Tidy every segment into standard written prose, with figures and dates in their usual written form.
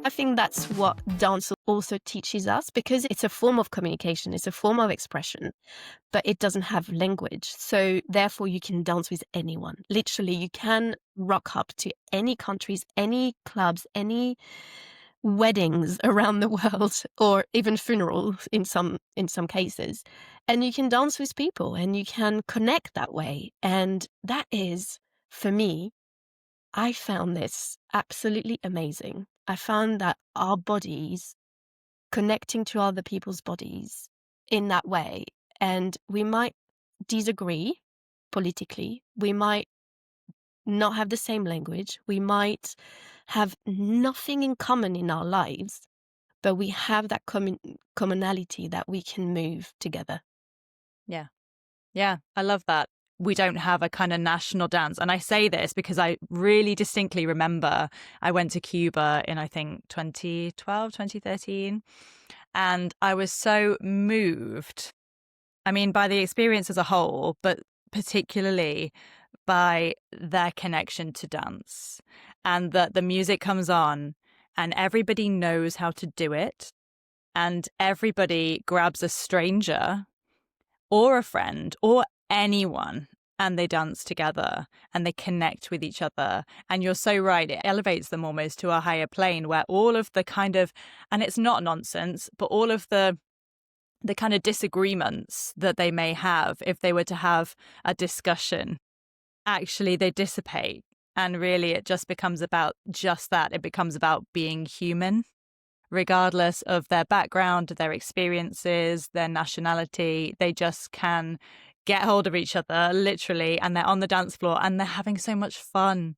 I think that's what dance also teaches us, because it's a form of communication, it's a form of expression, but it doesn't have language. So therefore you can dance with anyone. Literally, you can rock up to any countries, any clubs, any weddings around the world, or even funerals in some cases. And you can dance with people and you can connect that way. And that is, for me, I found this absolutely amazing. I found that our bodies connecting to other people's bodies in that way, and we might disagree politically, we might not have the same language, we might have nothing in common in our lives, but we have that commonality that we can move together. Yeah. Yeah, I love that. We don't have a kind of national dance. And I say this because I really distinctly remember I went to Cuba in, I think, 2012, 2013. And I was so moved, I mean, by the experience as a whole, but particularly by their connection to dance. And that the music comes on and everybody knows how to do it. And everybody grabs a stranger or a friend or anyone and they dance together and they connect with each other. And you're so right, it elevates them almost to a higher plane where all of the kind of, and it's not nonsense, but all of the kind of disagreements that they may have if they were to have a discussion, actually they dissipate. And really it just becomes about just that. It becomes about being human, regardless of their background, their experiences, their nationality. They just can get hold of each other, literally, and they're on the dance floor and they're having so much fun.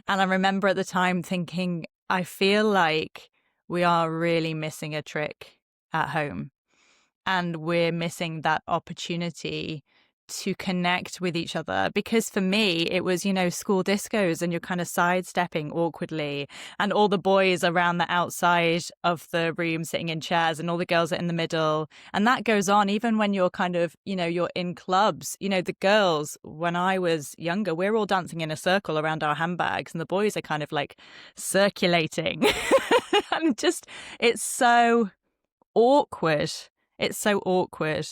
And I remember at the time thinking, I feel like we are really missing a trick at home. And we're missing that opportunity to connect with each other. Because for me, it was, school discos and you're kind of sidestepping awkwardly and all the boys around the outside of the room sitting in chairs and all the girls are in the middle. And that goes on even when you're kind of, you're in clubs. The girls, when I was younger, we're all dancing in a circle around our handbags and the boys are kind of like circulating. And just, it's so awkward. It's so awkward.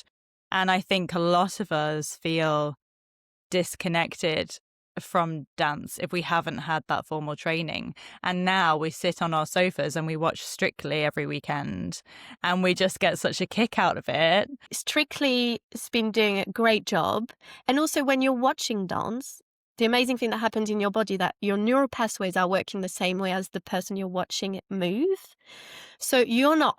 And I think a lot of us feel disconnected from dance if we haven't had that formal training. And now we sit on our sofas and we watch Strictly every weekend and we just get such a kick out of it. Strictly has been doing a great job. And also when you're watching dance, the amazing thing that happens in your body, that your neural pathways are working the same way as the person you're watching it move. So you're not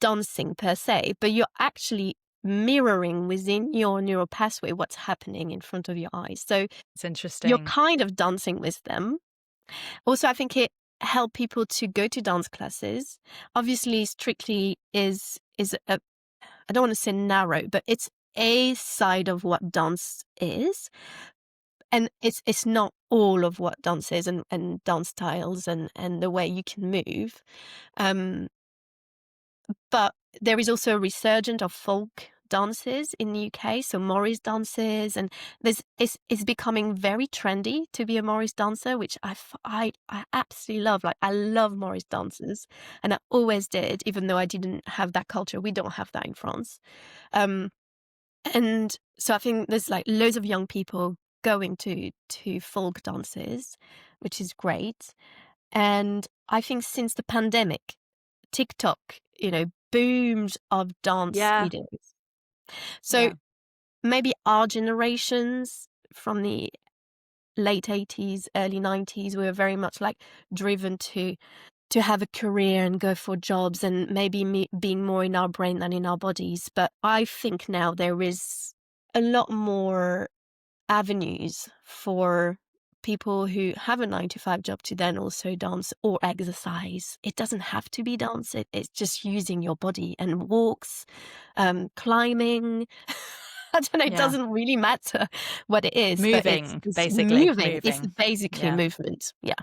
dancing per se, but you're actually mirroring within your neural pathway what's happening in front of your eyes. So It's you're interesting. kind of dancing with them. Also, I think it helped people to go to dance classes. Obviously, Strictly is a, I don't want to say narrow, but it's a side of what dance is. And it's not all of what dance is, and dance styles and the way you can move. But there is also a resurgence of folk dances in the UK, so Morris dances, and it's becoming very trendy to be a Morris dancer, which I absolutely love. Like, I love Morris dances, and I always did, even though I didn't have that culture. We don't have that in France. And so I think there's like loads of young people going to folk dances, which is great. And I think since the pandemic, TikTok, boomed of dance Yeah. videos. So Yeah. maybe our generations from the late 80s, early 90s, we were very much like driven to have a career and go for jobs, and maybe being more in our brain than in our bodies. But I think now there is a lot more avenues for people who have a 9 to 5 job to then also dance or exercise. It doesn't have to be dance. It's just using your body and walks, climbing. I don't know. It Yeah. doesn't really matter what it is, but Moving, it's basically. moving. It's Moving. basically Yeah. movement. Yeah.